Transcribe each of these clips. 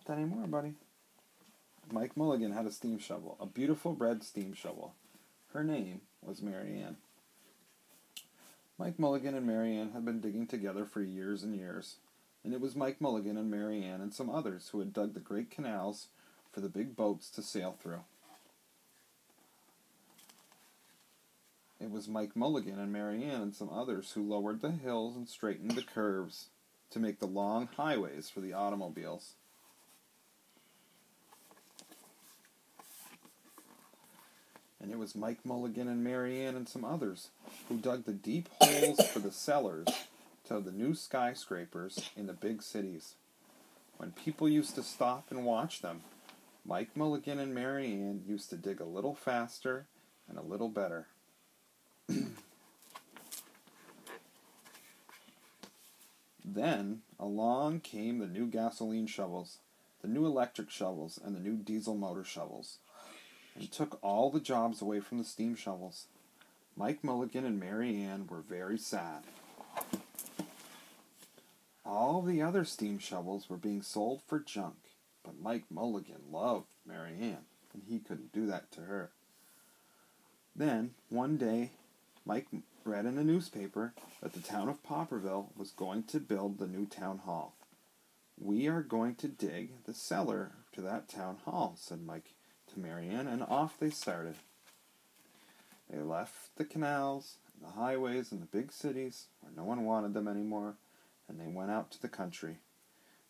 that anymore, buddy. Mike Mulligan had a steam shovel, a beautiful red steam shovel. Her name was Mary Ann. Mike Mulligan and Mary Ann had been digging together for years and years, and it was Mike Mulligan and Mary Ann and some others who had dug the great canals for the big boats to sail through. It was Mike Mulligan and Mary Ann and some others who lowered the hills and straightened the curves to make the long highways for the automobiles. And it was Mike Mulligan and Mary Ann and some others who dug the deep holes for the cellars to the new skyscrapers in the big cities. When people used to stop and watch them, Mike Mulligan and Mary Ann used to dig a little faster and a little better. Then along came the new gasoline shovels, the new electric shovels, and the new diesel motor shovels, and took all the jobs away from the steam shovels. Mike Mulligan and Mary Ann were very sad. All the other steam shovels were being sold for junk, but Mike Mulligan loved Mary Ann, and he couldn't do that to her. Then, one day, Mike read in the newspaper that the town of Popperville was going to build the new town hall. "We are going to dig the cellar to that town hall," said Mike to Mary Ann, and off they started. They left the canals, and the highways, and the big cities, where no one wanted them anymore, and they went out to the country.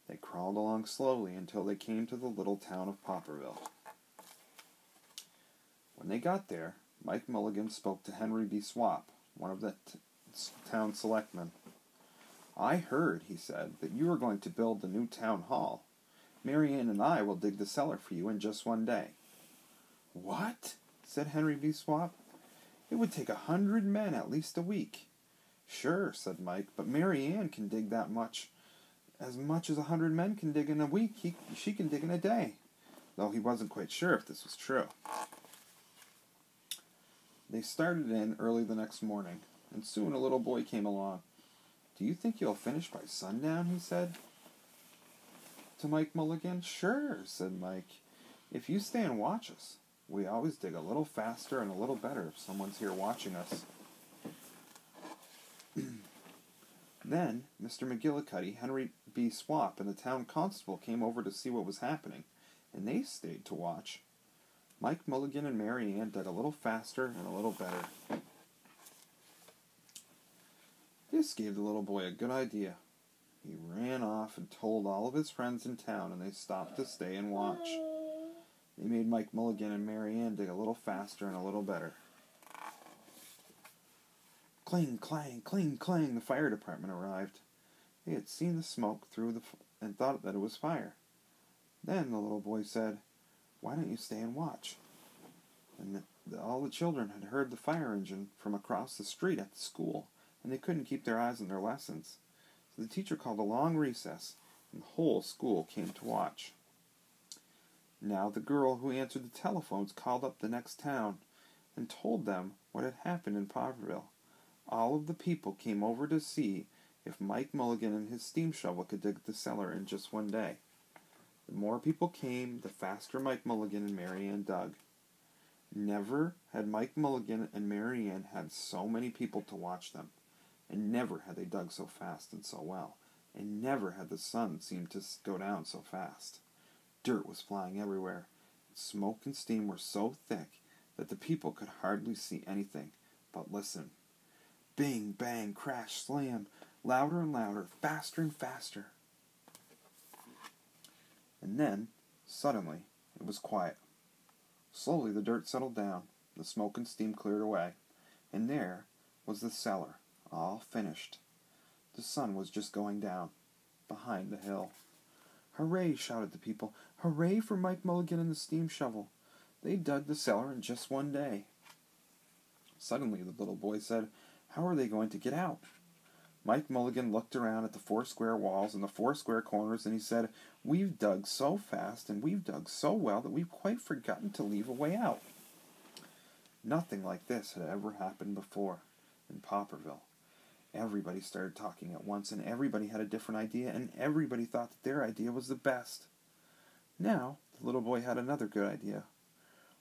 They crawled along slowly until they came to the little town of Popperville. When they got there, Mike Mulligan spoke to Henry B. Swap, one of the town selectmen. "I heard," he said, "that you are going to build the new town hall. Mary Ann and I will dig the cellar for you in just one day." "What?" said Henry B. Swap. "It would take 100 men at least a week." "Sure," said Mike, "but Mary Ann can dig that much as 100 men can dig in a week. She can dig in a day," though he wasn't quite sure if this was true. They started in early the next morning, and soon a little boy came along. "Do you think you'll finish by sundown?" he said to Mike Mulligan. "Sure," said Mike, "if you stay and watch us. We always dig a little faster and a little better if someone's here watching us." Then Mr. McGillicuddy, Henry B. Swap, and the town constable came over to see what was happening, and they stayed to watch. Mike Mulligan and Mary Ann dug a little faster and a little better. This gave the little boy a good idea. He ran off and told all of his friends in town, and they stopped to stay and watch. They made Mike Mulligan and Mary Ann dig a little faster and a little better. Cling, clang, cling, clang, the fire department arrived. They had seen the smoke and thought that it was fire. Then the little boy said, "Why don't you stay and watch?" And all the children had heard the fire engine from across the street at the school, and they couldn't keep their eyes on their lessons. So the teacher called a long recess, and the whole school came to watch. Now the girl who answered the telephones called up the next town and told them what had happened in Popperville. All of the people came over to see if Mike Mulligan and his steam shovel could dig the cellar in just one day. The more people came, the faster Mike Mulligan and Mary Ann dug. Never had Mike Mulligan and Mary Ann had so many people to watch them, and never had they dug so fast and so well, and never had the sun seemed to go down so fast. Dirt was flying everywhere, and smoke and steam were so thick that the people could hardly see anything but listen. Bing, bang, crash, slam, louder and louder, faster and faster. And then, suddenly, it was quiet. Slowly the dirt settled down, the smoke and steam cleared away, and there was the cellar, all finished. The sun was just going down, behind the hill. "Hooray!" shouted the people. "Hooray for Mike Mulligan and the steam shovel! They dug the cellar in just one day." Suddenly the little boy said, "How are they going to get out?" Mike Mulligan looked around at the 4 square walls and the 4 square corners, and he said, "We've dug so fast and we've dug so well that we've quite forgotten to leave a way out." Nothing like this had ever happened before in Popperville. Everybody started talking at once, and everybody had a different idea, and everybody thought that their idea was the best. Now, the little boy had another good idea.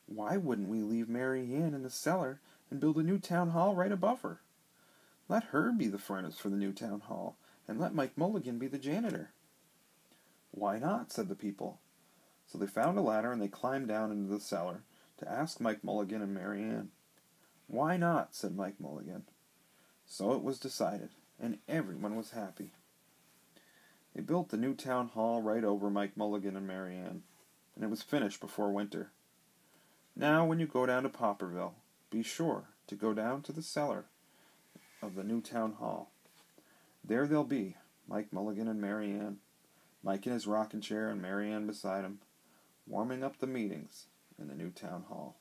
Why wouldn't we leave Mary Ann in the cellar and build a new town hall right above her? Let her be the furnace for the new town hall, and let Mike Mulligan be the janitor. Why not? Said the people. So they found a ladder and they climbed down into the cellar to ask Mike Mulligan and Mary Ann. Why not? Said Mike Mulligan. So it was decided, and everyone was happy. They built the new town hall right over Mike Mulligan and Mary Ann, and it was finished before winter. Now, when you go down to Popperville, be sure to go down to the cellar of the new town hall. There they'll be, Mike Mulligan and Mary Ann, Mike in his rocking chair and Mary Ann beside him, warming up the meetings in the new town hall.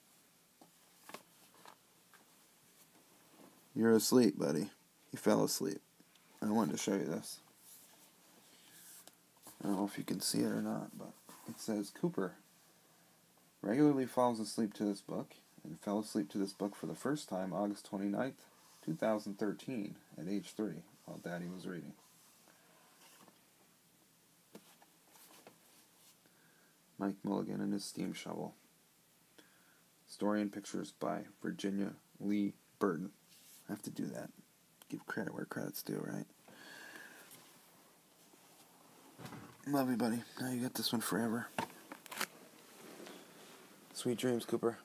You're asleep, buddy. You fell asleep. I wanted to show you this. I don't know if you can see it or not, but it says Cooper regularly falls asleep to this book and fell asleep to this book for the first time August 29th, 2013 at age 3 while Daddy was reading. Mike Mulligan and his steam shovel. Story and pictures by Virginia Lee Burton. I have to do that. Give credit where credit's due, right? Love you, buddy. Now you got this one forever. Sweet dreams, Cooper.